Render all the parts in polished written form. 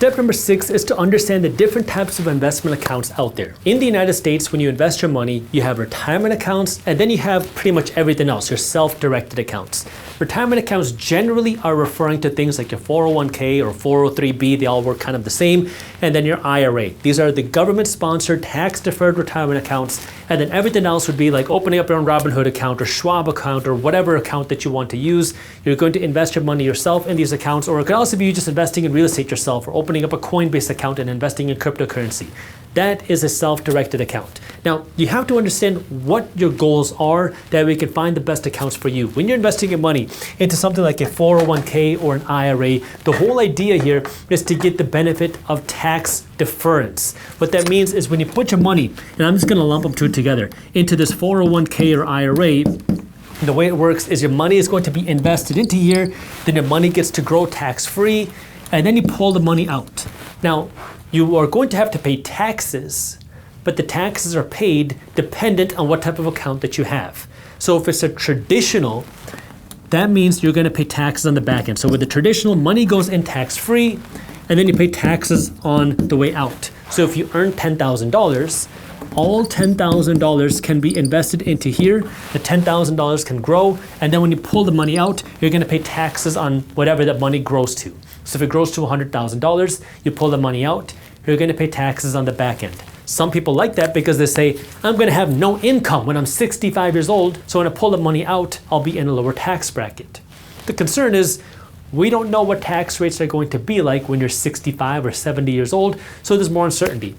step number 6 is to understand the different types of investment accounts out there. In the United States, when you invest your money, you have retirement accounts, and then you have pretty much everything else, your self-directed accounts. Retirement accounts generally are referring to things like your 401k or 403b, they all work kind of the same, and then your IRA. These are the government-sponsored tax-deferred retirement accounts, and then everything else would be like opening up your own Robinhood account or Schwab account or whatever account that you want to use. You're going to invest your money yourself in these accounts, or it could also be you just investing in real estate yourself or opening up a Coinbase account and investing in cryptocurrency. That is a self-directed account. Now, you have to understand what your goals are that we can find the best accounts for you. When you're investing your money into something like a 401k or an IRA, the whole idea here is to get the benefit of tax deference. What that means is when you put your money, and I'm just gonna lump them two together, into this 401k or IRA, the way it works is your money is going to be invested into here, then your money gets to grow tax-free, and then you pull the money out. Now, you are going to have to pay taxes, but the taxes are paid dependent on what type of account that you have. So if it's a traditional, that means you're going to pay taxes on the back end. So with the traditional, money goes in tax-free, and then you pay taxes on the way out. So if you earn $10,000, all $10,000 can be invested into here. The $10,000 can grow, and then when you pull the money out, you're going to pay taxes on whatever that money grows to. So if it grows to $100,000, you pull the money out, you're going to pay taxes on the back end. Some people like that because they say, I'm going to have no income when I'm 65 years old, so when I pull the money out, I'll be in a lower tax bracket. The concern is, we don't know what tax rates are going to be like when you're 65 or 70 years old, so there's more uncertainty.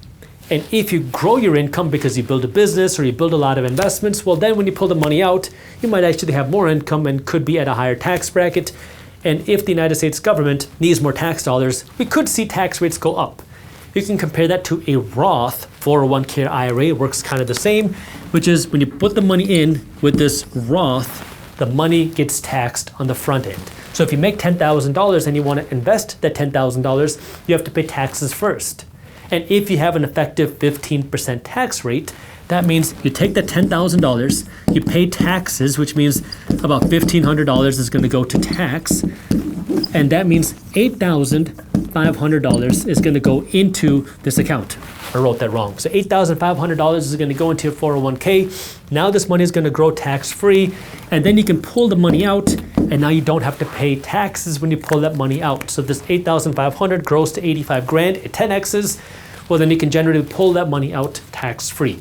And if you grow your income because you build a business or you build a lot of investments, well then when you pull the money out, you might actually have more income and could be at a higher tax bracket. And if the United States government needs more tax dollars, we could see tax rates go up. You can compare that to a Roth 401k IRA, works kind of the same, which is when you put the money in with this Roth, the money gets taxed on the front end. So if you make $10,000 and you want to invest that $10,000, you have to pay taxes first. And if you have an effective 15% tax rate, that means you take that $10,000, you pay taxes, which means about $1,500 is going to go to tax, and that means $8,500 is going to go into this account. I wrote that wrong. So $8,500 is going to go into your 401k. Now this money is going to grow tax-free, and then you can pull the money out, and now you don't have to pay taxes when you pull that money out. So this $8,500 grows to 85 grand, it 10x's, well then you can generally pull that money out tax-free.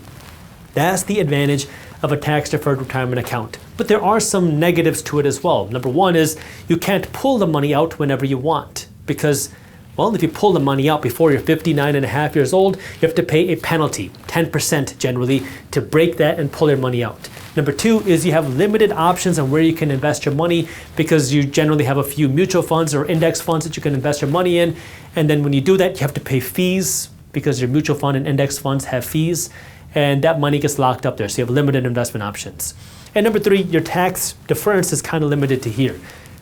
That's the advantage of a tax-deferred retirement account. But there are some negatives to it as well. Number one is you can't pull the money out whenever you want because, well, if you pull the money out before you're 59 and a half years old, you have to pay a penalty, 10% generally, to break that and pull your money out. Number two is you have limited options on where you can invest your money because you generally have a few mutual funds or index funds that you can invest your money in. And then when you do that, you have to pay fees because your mutual fund and index funds have fees. And that money gets locked up there, so you have limited investment options. And number three, your tax deference is kind of limited to here.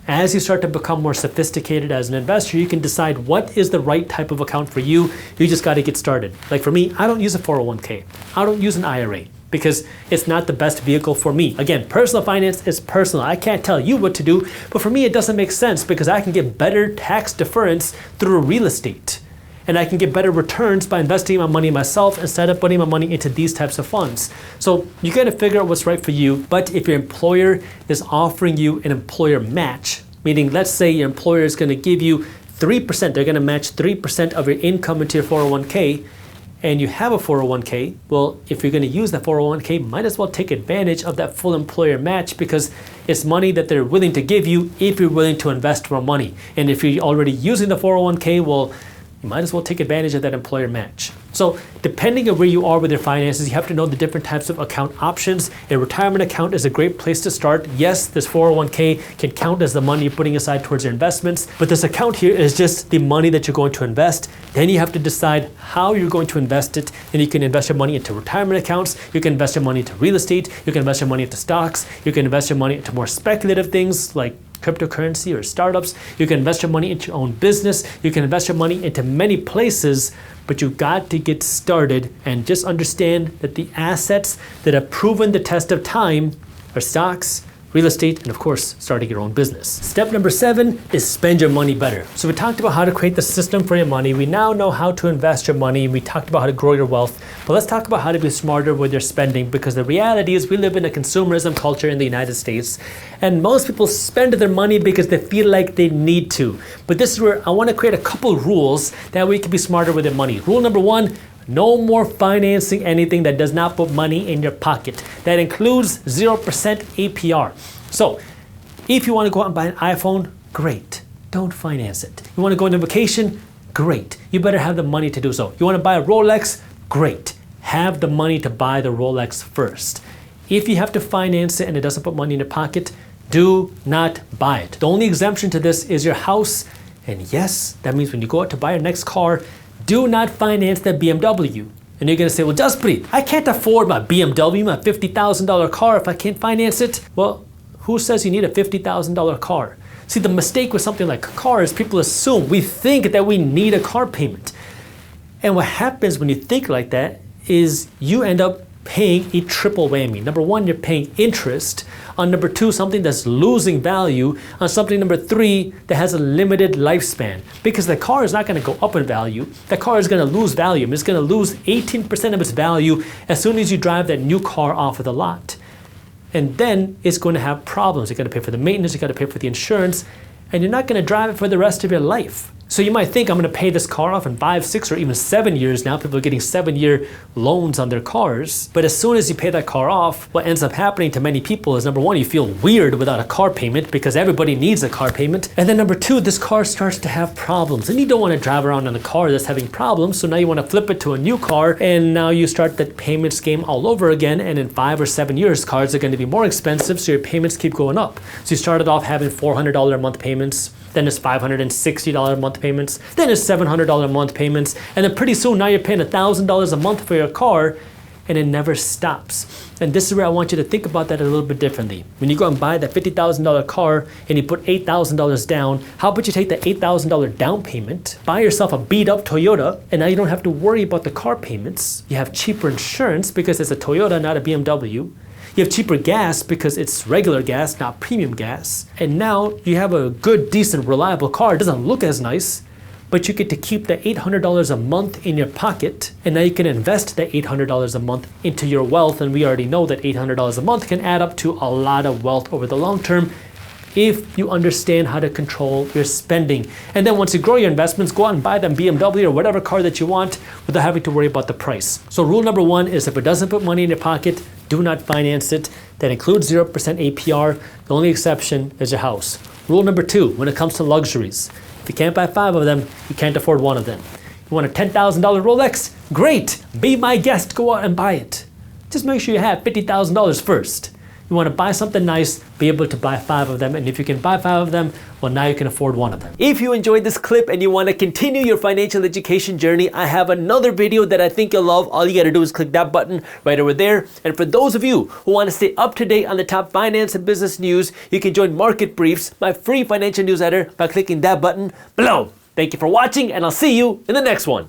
As you start to become more sophisticated as an investor, you can decide what is the right type of account for you. You just got to get started. Like for me, I don't use a 401k. I don't use an IRA because it's not the best vehicle for me. Again, personal finance is personal. I can't tell you what to do, but for me, it doesn't make sense because I can get better tax deference through real estate. And I can get better returns by investing my money myself instead of putting my money into these types of funds. So you got to figure out what's right for you. But if your employer is offering you an employer match, meaning let's say your employer is going to give you 3%, they're going to match 3% of your income into your 401k, and you have a 401k, well, if you're going to use that 401k, might as well take advantage of that full employer match because it's money that they're willing to give you if you're willing to invest more money. And if you're already using the 401k, well, you might as well take advantage of that employer match. So depending on where you are with your finances, you have to know the different types of account options. A retirement account is a great place to start. Yes, this 401k can count as the money you're putting aside towards your investments, but this account here is just the money that you're going to invest. Then you have to decide how you're going to invest it. And you can invest your money into retirement accounts. You can invest your money into real estate. You can invest your money into stocks. You can invest your money into more speculative things like cryptocurrency or startups. You can invest your money into your own business. You can invest your money into many places, but you've got to get started and just understand that the assets that have proven the test of time are stocks, real estate, and of course, starting your own business. Step number 7 is spend your money better. So we talked about how to create the system for your money. We now know how to invest your money. We talked about how to grow your wealth. But let's talk about how to be smarter with your spending, because the reality is we live in a consumerism culture in the United States, and most people spend their money because they feel like they need to. But this is where I want to create a couple rules that we can be smarter with your money. Rule number 1, no more financing anything that does not put money in your pocket. That includes 0% APR. So, if you want to go out and buy an iPhone, great. Don't finance it. You want to go on a vacation? Great. You better have the money to do so. You want to buy a Rolex? Great. Have the money to buy the Rolex first. If you have to finance it and it doesn't put money in your pocket, do not buy it. The only exemption to this is your house. And yes, that means when you go out to buy your next car, do not finance that BMW. And you're going to say, well, Jaspreet, I can't afford my BMW, my $50,000 car if I can't finance it. Well, who says you need a $50,000 car? See, the mistake with something like cars, people assume, we think that we need a car payment. And what happens when you think like that is you end up paying a triple whammy. Number 1, you're paying interest on number 2, something that's losing value, on something number 3 that has a limited lifespan. Because the car is not going to go up in value. The car is going to lose value. It's going to lose 18% of its value as soon as you drive that new car off of the lot. And then it's going to have problems. You got to pay for the maintenance, you got to pay for the insurance, and you're not going to drive it for the rest of your life. So you might think, I'm going to pay this car off in 5, 6, or even 7 years now. People are getting 7-year loans on their cars. But as soon as you pay that car off, what ends up happening to many people is, number 1, you feel weird without a car payment because everybody needs a car payment. And then number 2, this car starts to have problems. And you don't want to drive around in a car that's having problems. So now you want to flip it to a new car. And now you start that payment scheme all over again. And in 5 or 7 years, cars are going to be more expensive. So your payments keep going up. So you started off having $400 a month payments. Then it's $560 a month payments, then it's $700 a month payments, and then pretty soon now you're paying $1,000 a month for your car, and it never stops. And this is where I want you to think about that a little bit differently. When you go and buy that $50,000 car and you put $8,000 down, how about you take that $8,000 down payment, buy yourself a beat up Toyota, and now you don't have to worry about the car payments. You have cheaper insurance because it's a Toyota, not a BMW. You have cheaper gas because it's regular gas, not premium gas. And now you have a good, decent, reliable car. It doesn't look as nice, but you get to keep the $800 a month in your pocket. And now you can invest that $800 a month into your wealth. And we already know that $800 a month can add up to a lot of wealth over the long term if you understand how to control your spending. And then once you grow your investments, go out and buy them BMW or whatever car that you want without having to worry about the price. So rule number 1 is, if it doesn't put money in your pocket, do not finance it. That includes 0% APR. The only exception is your house. Rule number 2, when it comes to luxuries, if you can't buy 5 of them, you can't afford 1 of them. You want a $10,000 Rolex? Great, be my guest, go out and buy it. Just make sure you have $50,000 first. You want to buy something nice, be able to buy 5 of them. And if you can buy 5 of them, well, now you can afford 1 of them. If you enjoyed this clip and you want to continue your financial education journey, I have another video that I think you'll love. All you got to do is click that button right over there. And for those of you who want to stay up to date on the top finance and business news, you can join Market Briefs, my free financial newsletter, by clicking that button below. Thank you for watching, and I'll see you in the next one.